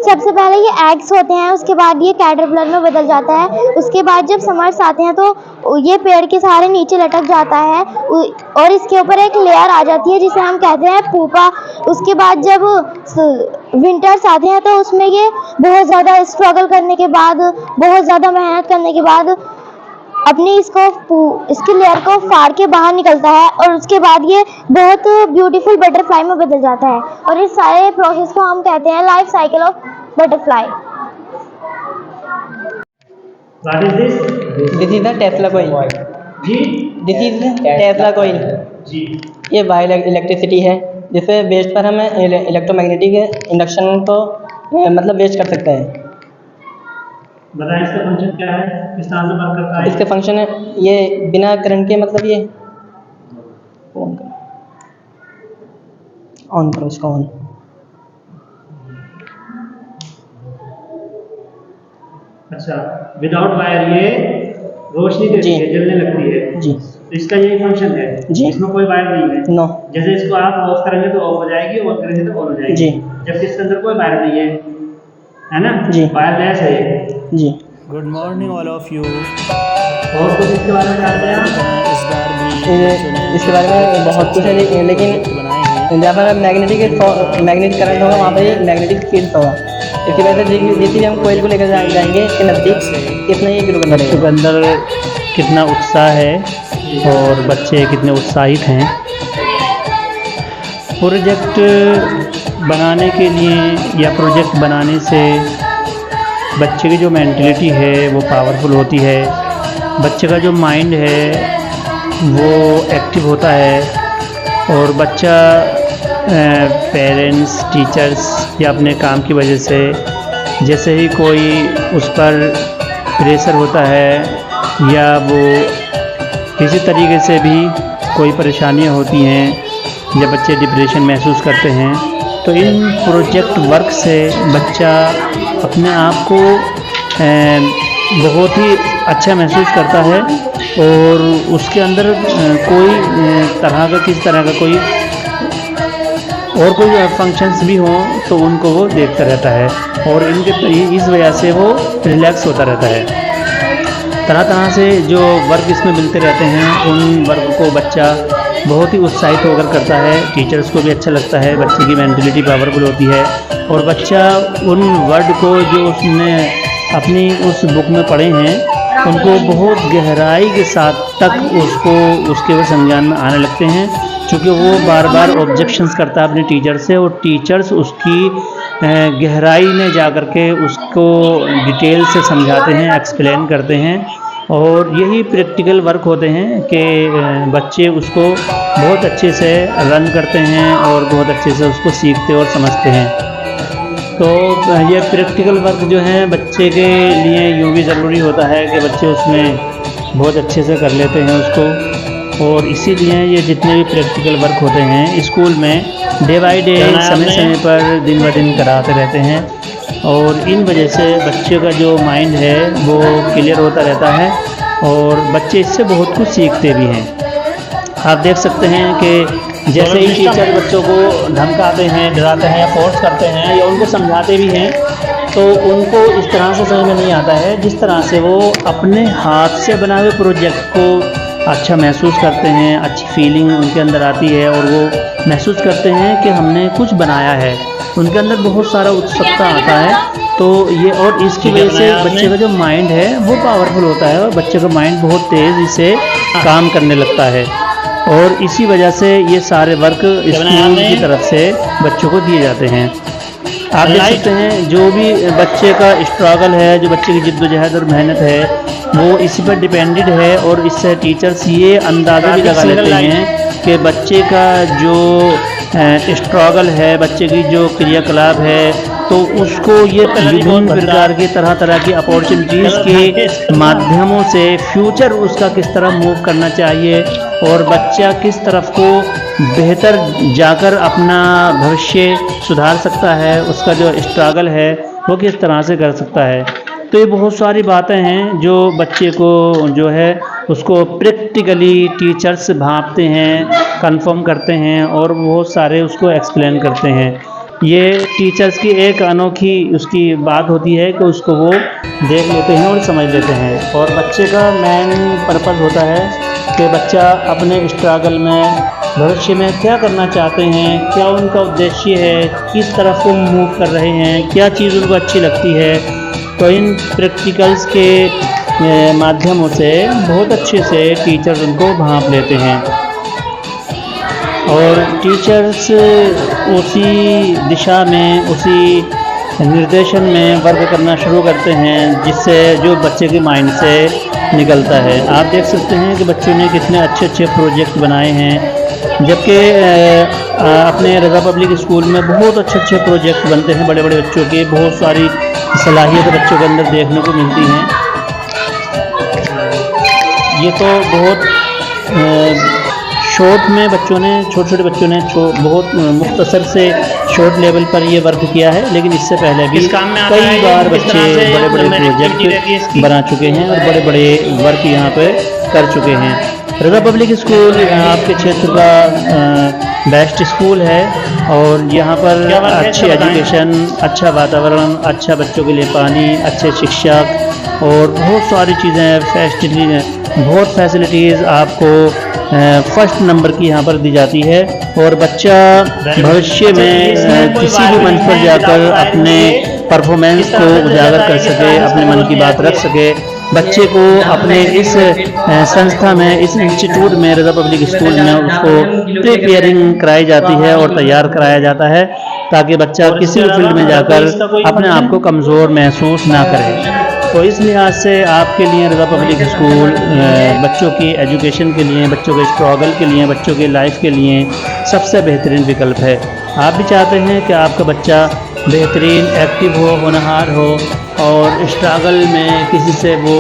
सबसे पहले ये एग्स होते हैं, उसके बाद ये कैटरपिलर में बदल जाता है। उसके बाद जब समर्स आते हैं तो ये पेड़ के सहारे नीचे लटक जाता है और इसके ऊपर एक लेयर आ जाती है जिसे हम कहते हैं पुपा। उसके बाद जब विंटर्स आते हैं तो उसमें ये बहुत ज़्यादा स्ट्रगल करने के बाद, बहुत ज़्यादा मेहनत करने के बाद अपनी इसकी लेयर को फाड़ के बाहर निकलता है और उसके बाद ये बहुत ब्यूटीफुल बटरफ्लाई में बदल जाता है। और इस सारे प्रोसेस को हम कहते हैं life cycle of butterfly. What is this? This is the Tesla coil. जी दिस इज टेस्ला कॉइल। जी ये बायो इलेक्ट्रिसिटी है जिससे बेस पर हम इलेक्ट्रोमैग्नेटिक इंडक्शन को मतलब बेस कर सकते हैं। बताएं इसका फंक्शन क्या है, किस तरह से वर्क करता है? इसके फंक्शन है ये बिना करंट के मतलब ये ऑन करो इसको ऑन। अच्छा, विदाउट वायर ये रोशनी देती है, जलने लगती है जी। तो इसका यही फंक्शन है जी। इसमें कोई वायर नहीं है। नो। जैसे इसको आप ऑफ करेंगे तो ऑफ हो जाएगी, ऑन करेंगे तो ऑन हो जाएगी। जी। जबकि इसके अंदर कोई वायर नहीं है ना? जी। वायरलेस है ये। जी। Good morning all of you. और कुछ इसके बारे में जानते हैं आप? इस बार भी इसके बारे में बहुत कुछ है लेकिन जहाँ पर मैग्नेटिक करंट होगा वहाँ पर ही मैग्नेटिक फील्ड होगा। इसकी वजह से जितनी भी हम कोयल को लेकर जाएंगे इसके नज़दीक इतना ही ग्लो करना के अंदर कितना उत्साह है और बच्चे कितने उत्साहित हैं। प्रोजेक्ट बनाने के लिए या प्रोजेक्ट बनाने से बच्चे की जो मेंटलिटी है वो पावरफुल होती है, बच्चे का जो माइंड है वो एक्टिव होता है और बच्चा पेरेंट्स टीचर्स या अपने काम की वजह से जैसे ही कोई उस पर प्रेशर होता है या वो किसी तरीके से भी कोई परेशानियां होती हैं, जब बच्चे डिप्रेशन महसूस करते हैं तो इन प्रोजेक्ट वर्क से बच्चा अपने आप को बहुत ही अच्छा महसूस करता है और उसके अंदर कोई तरह का किस तरह का कोई और कोई फंक्शंस भी हों तो उनको वो देखता रहता है और इस वजह से वो रिलैक्स होता रहता है। तरह तरह से जो वर्क इसमें मिलते रहते हैं उन वर्क को बच्चा बहुत ही उत्साहित होकर करता है, टीचर्स को भी अच्छा लगता है, बच्चे की मेंटलिटी पावरफुल होती है और बच्चा उन वर्ड को जो उसने अपनी उस बुक में पढ़े हैं उनको बहुत गहराई के साथ तक उसके वो संज्ञान में आने लगते हैं, क्योंकि वो बार बार ऑब्जेक्शंस करता है अपने टीचर से और टीचर्स उसकी गहराई में जा कर के उसको डिटेल से समझाते हैं, एक्सप्लेन करते हैं और यही प्रैक्टिकल वर्क होते हैं कि बच्चे उसको बहुत अच्छे से रन करते हैं और बहुत अच्छे से उसको सीखते और समझते हैं। तो ये प्रैक्टिकल वर्क जो है बच्चे के लिए यूँ भी ज़रूरी होता है कि बच्चे उसमें बहुत अच्छे से कर लेते हैं उसको और इसीलिए ये जितने भी प्रैक्टिकल वर्क होते हैं स्कूल में डे बाई डे समय समय पर दिन ब दिन कराते रहते हैं और इन वजह से बच्चे का जो माइंड है वो क्लियर होता रहता है और बच्चे इससे बहुत कुछ सीखते भी हैं। आप देख सकते हैं कि जैसे ही टीचर बच्चों को धमकाते हैं, डराते हैं या फोर्स करते हैं या उनको समझाते भी हैं तो उनको इस तरह से समझ में नहीं आता है जिस तरह से वो अपने हाथ से बनाए हुए प्रोजेक्ट को अच्छा महसूस करते हैं, अच्छी फीलिंग उनके अंदर आती है और वो महसूस करते हैं कि हमने कुछ बनाया है, उनके अंदर बहुत सारा उत्सुकता आता है। तो ये और इसकी वजह से बच्चे का जो माइंड है वो पावरफुल होता है और बच्चे का माइंड बहुत तेज़ी से काम करने लगता है और इसी वजह से ये सारे वर्क स्कूल की तरफ से बच्चों को दिए जाते हैं। आप देख सकते हैं जो भी बच्चे का स्ट्रगल है, जो बच्चे की जिद्दोजहद और मेहनत है वो इसी पर डिपेंडेड है और इससे टीचर्स ये अंदाज़ा भी लगा लेते हैं कि बच्चे का जो स्ट्रगल है, बच्चे की जो क्रियाकलाप है तो उसको ये विभिन्न प्रकार की तरह तरह की अपॉर्चुनिटीज़ के माध्यमों से फ्यूचर उसका किस तरह मूव करना चाहिए और बच्चा किस तरफ को बेहतर जाकर अपना भविष्य सुधार सकता है, उसका जो स्ट्रगल है वो किस तरह से कर सकता है। तो ये बहुत सारी बातें हैं जो बच्चे को जो है उसको प्रैक्टिकली टीचर्स भांपते हैं, कंफर्म करते हैं और बहुत सारे उसको एक्सप्लेन करते हैं। ये टीचर्स की एक अनोखी उसकी बात होती है कि उसको वो देख लेते हैं और समझ लेते हैं। और बच्चे का मेन पर्पस होता है कि बच्चा अपने स्ट्रगल में भविष्य में क्या करना चाहते हैं, क्या उनका उद्देश्य है, किस तरफ वो मूव कर रहे हैं, क्या चीज़ उनको अच्छी लगती है। तो इन प्रैक्टिकल्स के माध्यमों से बहुत अच्छे से टीचर्स उनको भांप लेते हैं और टीचर्स उसी दिशा में, उसी निर्देशन में वर्क करना शुरू करते हैं जिससे जो बच्चे के माइंड से निकलता है। आप देख सकते हैं कि बच्चों ने कितने अच्छे अच्छे प्रोजेक्ट बनाए हैं, जबकि अपने रज़ा पब्लिक स्कूल में बहुत अच्छे अच्छे प्रोजेक्ट बनते हैं बड़े बड़े बच्चों के। बहुत सारी सलाहियत बच्चों के अंदर देखने को मिलती हैं। ये तो बहुत शॉर्ट में बच्चों ने, छोटे छोटे बच्चों ने बहुत मुख्तसर से शॉर्ट लेवल पर ये वर्क किया है, लेकिन इससे पहले भी कई बार बच्चे बड़े बड़े प्रोजेक्ट बना चुके हैं और बड़े बड़े वर्क यहाँ पे कर चुके हैं। रज़ा पब्लिक स्कूल आपके क्षेत्र का बेस्ट स्कूल है और यहाँ पर अच्छी एजुकेशन, अच्छा वातावरण, अच्छा बच्चों के लिए पानी, अच्छे शिक्षक और बहुत सारी चीज़ें बहुत फैसिलिटीज़ आपको फर्स्ट नंबर की यहाँ पर दी जाती है। और बच्चा भविष्य में किसी भी मंच पर जाकर अपने परफॉर्मेंस को उजागर कर सके, अपने मन की बात रख सके। बच्चे को अपने इस संस्था में, इस इंस्टीट्यूट में, रज़ा पब्लिक स्कूल में उसको प्रिपेयरिंग कराई जाती है और तैयार कराया जाता है ताकि बच्चा किसी भी फील्ड में जाकर अपने आप को कमज़ोर महसूस ना करे। तो इस लिहाज से आपके लिए रज़ा पब्लिक स्कूल बच्चों की एजुकेशन के लिए, बच्चों के स्ट्रगल के लिए, बच्चों के लाइफ के लिए सबसे बेहतरीन विकल्प है। आप भी चाहते हैं कि आपका बच्चा बेहतरीन, एक्टिव हो, होनहार हो और स्ट्रगल में किसी से वो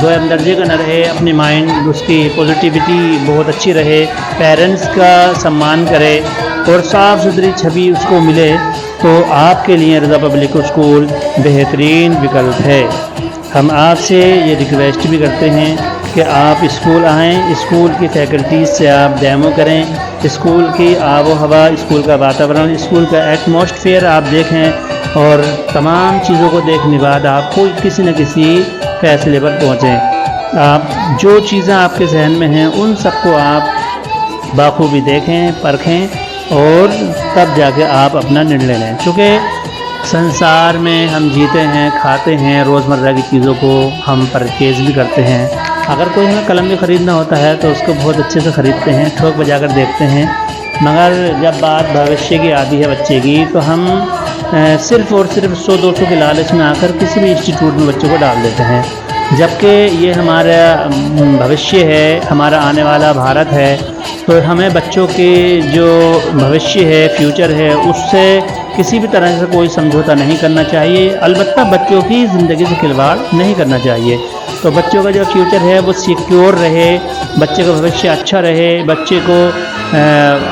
दोयम दर्जे का न रहे, अपनी माइंड उसकी पॉजिटिविटी बहुत अच्छी रहे, पेरेंट्स का सम्मान करे और साफ़ सुथरी छवि उसको मिले, तो आपके लिए रज़ा पब्लिक स्कूल बेहतरीन विकल्प है। हम आपसे ये रिक्वेस्ट भी करते हैं कि आप स्कूल आएँ, स्कूल की फैकल्टीज़ से आप डेमो करें, स्कूल की आबो हवा, स्कूल का वातावरण, स्कूल का एटमॉस्फेयर आप देखें और तमाम चीज़ों को देखने बाद आपको किसी न किसी फैसले पर पहुँचें। आप जो चीज़ें आपके जहन में हैं उन सबको आप बाखूबी देखें, परखें और तब जाके आप अपना निर्णय लें। चूँकि संसार में हम जीते हैं, खाते हैं, रोज़मर्रा की चीज़ों को हम परचेज़ भी करते हैं। अगर कोई हमें कलम भी ख़रीदना होता है तो उसको बहुत अच्छे से ख़रीदते हैं, ठोक बजा कर देखते हैं। मगर जब बात भविष्य की आती है बच्चे की, तो हम सिर्फ़ और सिर्फ 100-200 के लालच में आकर किसी भी इंस्टीट्यूट में बच्चों को डाल देते हैं, जबकि ये हमारा भविष्य है, हमारा आने वाला भारत है। तो हमें बच्चों के जो भविष्य है, फ्यूचर है, उससे किसी भी तरह से कोई समझौता नहीं करना चाहिए। अलबत्ता बच्चों की ज़िंदगी से खिलवाड़ नहीं करना चाहिए। तो बच्चों का जो फ्यूचर है वो सिक्योर रहे, बच्चे का भविष्य अच्छा रहे, बच्चे को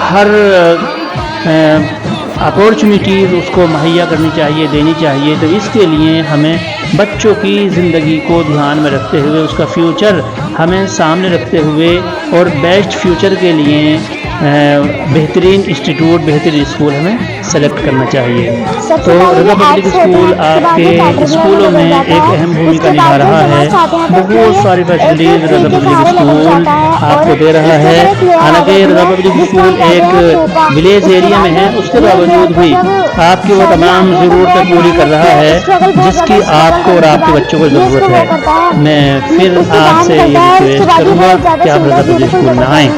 हर अपॉर्चुनिटीज़ उसको मुहैया करनी चाहिए, देनी चाहिए। तो इसके लिए हमें बच्चों की ज़िंदगी को ध्यान में रखते हुए, उसका फ्यूचर हमें सामने रखते हुए और बेस्ट फ्यूचर के लिए बेहतरीन इंस्टीट्यूट, बेहतरीन स्कूल हमें सेलेक्ट करना चाहिए। तो रज़ा पब्लिक स्कूल आपके स्कूलों में एक अहम भूमिका निभा रहा है। बहुत सारी फैसिलिटीज़ रज़ा पब्लिक स्कूल आपको दे रहा है। हालांकि रज़ा पब्लिक स्कूल एक विलेज एरिया में है, उसके बावजूद भी आपकी वो तमाम ज़रूरतें पूरी कर रहा है जिसकी आपको और आपके बच्चों को ज़रूरत है। मैं फिर आपसे ये रिक्वेस्ट करूँगा कि आप रज़ा पब्लिक स्कूल में आएँ।